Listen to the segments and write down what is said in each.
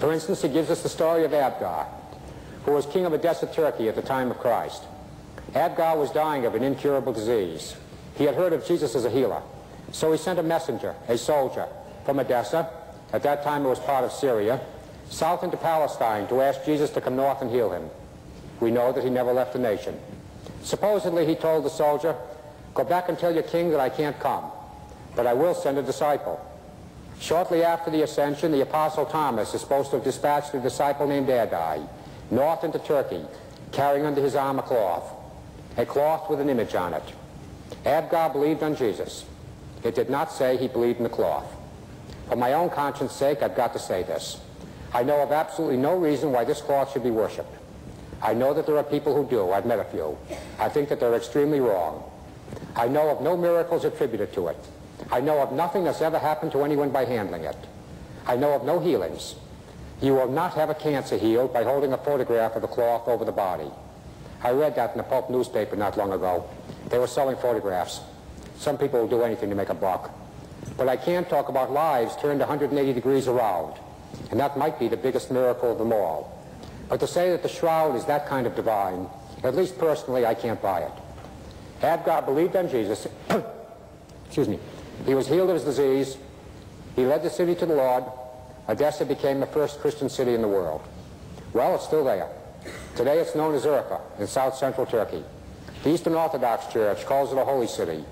For instance, he gives us the story of Abgar, who was king of Edessa, Turkey at the time of Christ. Abgar was dying of an incurable disease. He had heard of Jesus as a healer, so he sent a messenger, a soldier, from Edessa, at that time it was part of Syria, south into Palestine to ask Jesus to come north and heal him. We know that he never left the nation. Supposedly he told the soldier, "Go back and tell your king that I can't come, but I will send a disciple." Shortly after the ascension, the Apostle Thomas is supposed to have dispatched a disciple named Addai north into Turkey, carrying under his arm a cloth with an image on it. Abgar believed on Jesus. It did not say he believed in the cloth. For my own conscience sake, I've got to say this. I know of absolutely no reason why this cloth should be worshipped. I know that there are people who do. I've met a few. I think that they're extremely wrong. I know of no miracles attributed to it. I know of nothing that's ever happened to anyone by handling it. I know of no healings. You will not have a cancer healed by holding a photograph of the cloth over the body. I read that in the Pulp newspaper not long ago. They were selling photographs. Some people will do anything to make a buck. But I can talk about lives turned 180 degrees around, and that might be the biggest miracle of them all. But to say that the shroud is that kind of divine, at least personally, I can't buy it. Abgar believed on Jesus. Excuse me. He was healed of his disease. He led the city to the Lord. Edessa became the first Christian city in the world. Well, it's still there. Today it's known as Urfa in south-central Turkey. The Eastern Orthodox Church calls it a holy city.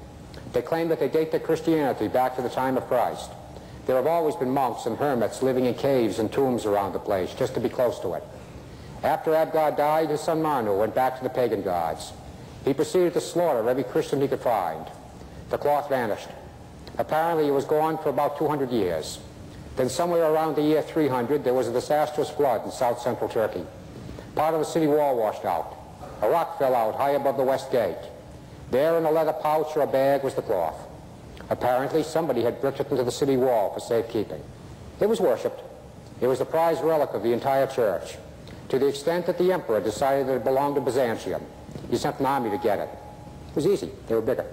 They claim that they date their Christianity back to the time of Christ. There have always been monks and hermits living in caves and tombs around the place, just to be close to it. After Abgar died, his son Manu went back to the pagan gods. He proceeded to slaughter every Christian he could find. The cloth vanished. Apparently it was gone for about 200 years. Then somewhere around the year 300, there was a disastrous flood in south-central Turkey. Part of the city wall washed out. A rock fell out high above the west gate. There in a leather pouch or a bag was the cloth. Apparently somebody had bricked it into the city wall for safekeeping. It was worshipped. It was the prized relic of the entire church, to the extent that the emperor decided that it belonged to Byzantium. He sent an army to get it. It was easy. They were bigger.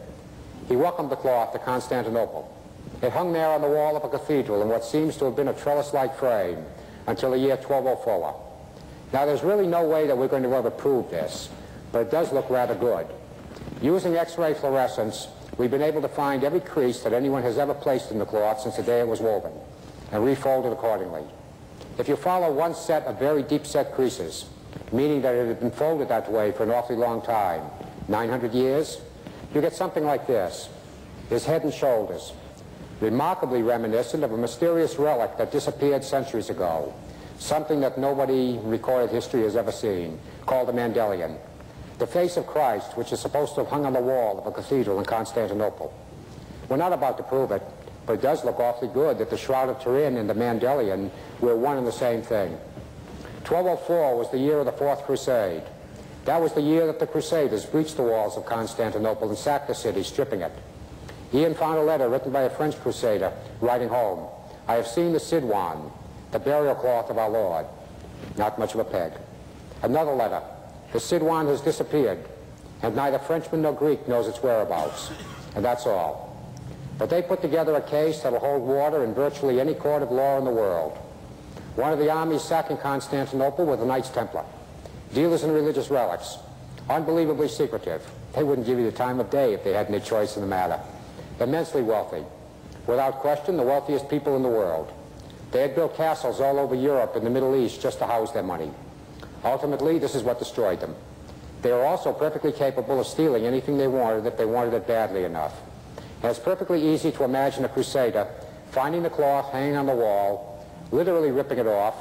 He welcomed the cloth to Constantinople. It hung there on the wall of a cathedral in what seems to have been a trellis-like frame until the year 1204. Now, there's really no way that we're going to ever prove this, but it does look rather good. Using X-ray fluorescence, we've been able to find every crease that anyone has ever placed in the cloth since the day it was woven, and refold it accordingly. If you follow one set of very deep-set creases, meaning that it had been folded that way for an awfully long time, 900 years, you get something like this. His head and shoulders, remarkably reminiscent of a mysterious relic that disappeared centuries ago, something that nobody in recorded history has ever seen, called the Mandelion. The face of Christ, which is supposed to have hung on the wall of a cathedral in Constantinople. We're not about to prove it, but it does look awfully good that the Shroud of Turin and the Mandelion were one and the same thing. 1204 was the year of the Fourth Crusade. That was the year that the Crusaders breached the walls of Constantinople and sacked the city, stripping it. Ian found a letter written by a French crusader, writing home, "I have seen the Sidwan, the burial cloth of our Lord." Not much of a peg. Another letter. The Sidwan has disappeared, and neither Frenchman nor Greek knows its whereabouts. And that's all. But they put together a case that will hold water in virtually any court of law in the world. One of the armies sacking Constantinople were the Knights Templar, dealers in religious relics, unbelievably secretive. They wouldn't give you the time of day if they had any choice in the matter. Immensely wealthy. Without question, the wealthiest people in the world. They had built castles all over Europe and the Middle East just to house their money. Ultimately, this is what destroyed them. They were also perfectly capable of stealing anything they wanted if they wanted it badly enough. And it's perfectly easy to imagine a crusader finding the cloth hanging on the wall, literally ripping it off,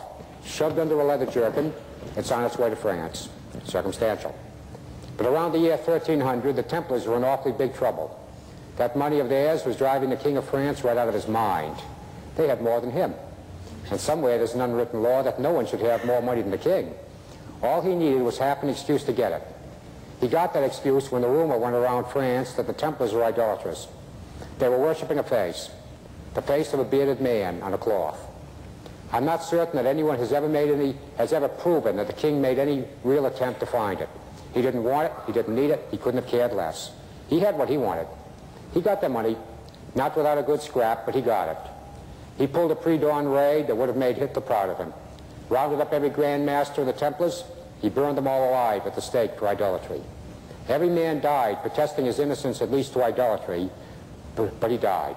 shoved under a leather jerkin. It's on its way to France. Circumstantial. But around the year 1300, the Templars were in awfully big trouble. That money of theirs was driving the King of France right out of his mind. They had more than him. And somewhere there's an unwritten law that no one should have more money than the king. All he needed was half an excuse to get it. He got that excuse when the rumor went around France that the Templars were idolatrous. They were worshiping a face, the face of a bearded man on a cloth. I'm not certain that anyone has ever proven that the king made any real attempt to find it. He didn't want it, he didn't need it, he couldn't have cared less. He had what he wanted. He got the money, not without a good scrap, but he got it. He pulled a pre-dawn raid that would have made Hitler proud of him. rounded up every Grand Master of the Templars. He burned them all alive at the stake for idolatry. Every man died protesting his innocence at least to idolatry, but he died.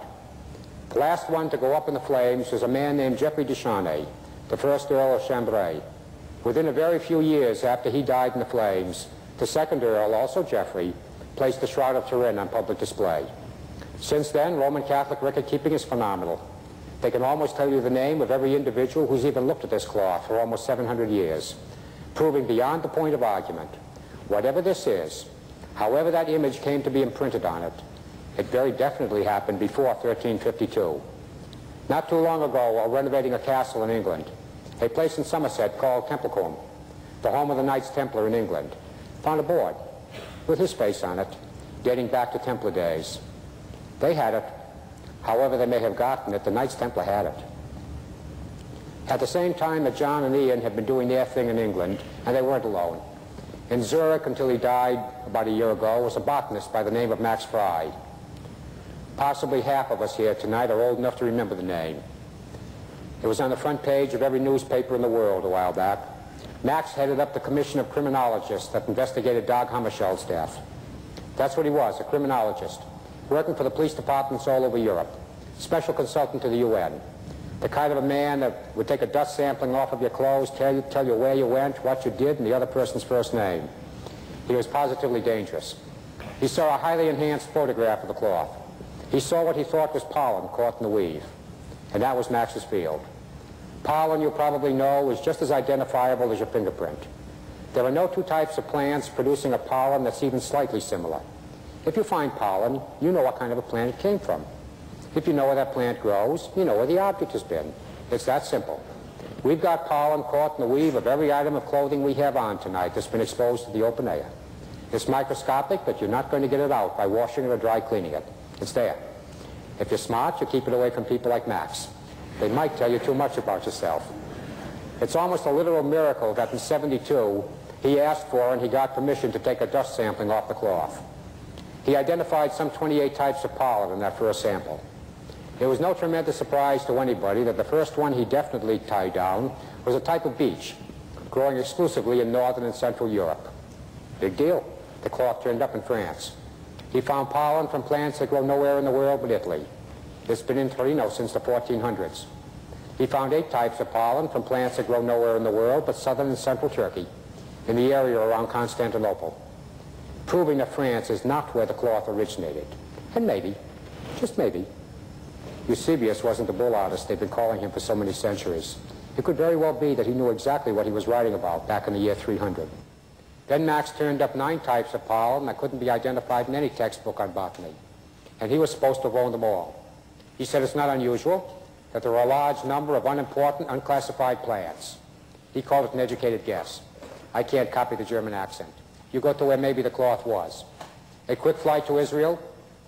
The last one to go up in the flames was a man named Geoffrey de Charnay, the first Earl of Chambray. Within a very few years after he died in the flames, the second Earl, also Geoffrey, placed the Shroud of Turin on public display. Since then, Roman Catholic record-keeping is phenomenal. They can almost tell you the name of every individual who's even looked at this cloth for almost 700 years, proving beyond the point of argument, whatever this is, however that image came to be imprinted on it, it very definitely happened before 1352. Not too long ago, while renovating a castle in England, a place in Somerset called Templecombe, the home of the Knights Templar in England, found a board with his face on it, dating back to Templar days. They had it. However they may have gotten it, the Knights Templar had it. At the same time that John and Ian had been doing their thing in England, and they weren't alone. In Zurich, until he died about a year ago, was a botanist by the name of Max Fry. Possibly half of us here tonight are old enough to remember the name. It was on the front page of every newspaper in the world a while back. Max headed up the commission of criminologists that investigated Dag Hammarskjöld's death. That's what he was, a criminologist, working for the police departments all over Europe, special consultant to the UN, the kind of a man that would take a dust sampling off of your clothes, tell you where you went, what you did, and the other person's first name. He was positively dangerous. He saw a highly enhanced photograph of the cloth. He saw what he thought was pollen caught in the weave, and that was Max's field. Pollen, you probably know, is just as identifiable as your fingerprint. There are no two types of plants producing a pollen that's even slightly similar. If you find pollen, you know what kind of a plant it came from. If you know where that plant grows, you know where the object has been. It's that simple. We've got pollen caught in the weave of every item of clothing we have on tonight that's been exposed to the open air. It's microscopic, but you're not going to get it out by washing it or dry cleaning it. It's there. If you're smart, you keep it away from people like Max. They might tell you too much about yourself. It's almost a literal miracle that in '72 he asked for and he got permission to take a dust sampling off the cloth. He identified some 28 types of pollen in that first sample. It was no tremendous surprise to anybody that the first one he definitely tied down was a type of beech growing exclusively in northern and central Europe. Big deal. The cloth turned up in France. He found pollen from plants that grow nowhere in the world but Italy. It's been in Torino since the 1400s. He found 8 types of pollen from plants that grow nowhere in the world but southern and central Turkey, in the area around Constantinople, proving that France is not where the cloth originated. And maybe, just maybe, Eusebius wasn't the bull artist they've been calling him for so many centuries. It could very well be that he knew exactly what he was writing about back in the year 300. Then Max turned up 9 types of pollen that couldn't be identified in any textbook on botany, and he was supposed to have owned them all. He said it's not unusual that there are a large number of unimportant, unclassified plants. He called it an educated guess. I can't copy the German accent. You go to where maybe the cloth was. A quick flight to Israel,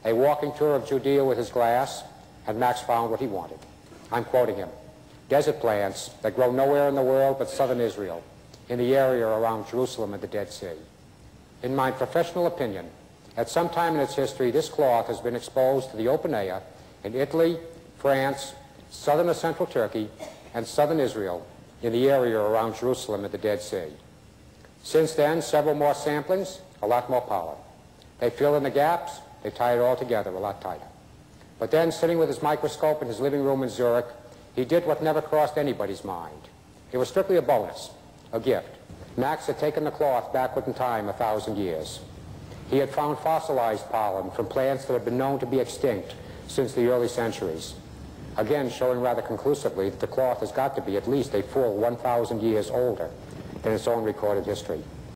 a walking tour of Judea with his glass, and Max found what he wanted. I'm quoting him. Desert plants that grow nowhere in the world but southern Israel, in the area around Jerusalem and the Dead Sea. In my professional opinion, at some time in its history, this cloth has been exposed to the open air in Italy, France, southern or central Turkey, and southern Israel, in the area around Jerusalem and the Dead Sea. Since then, several more samplings, a lot more pollen. They fill in the gaps, they tie it all together a lot tighter. But then, sitting with his microscope in his living room in Zurich, he did what never crossed anybody's mind. It was strictly a bonus, a gift. Max had taken the cloth backward in time 1,000 years. He had found fossilized pollen from plants that had been known to be extinct since the early centuries. Again, showing rather conclusively that the cloth has got to be at least a full 1,000 years older than its own recorded history.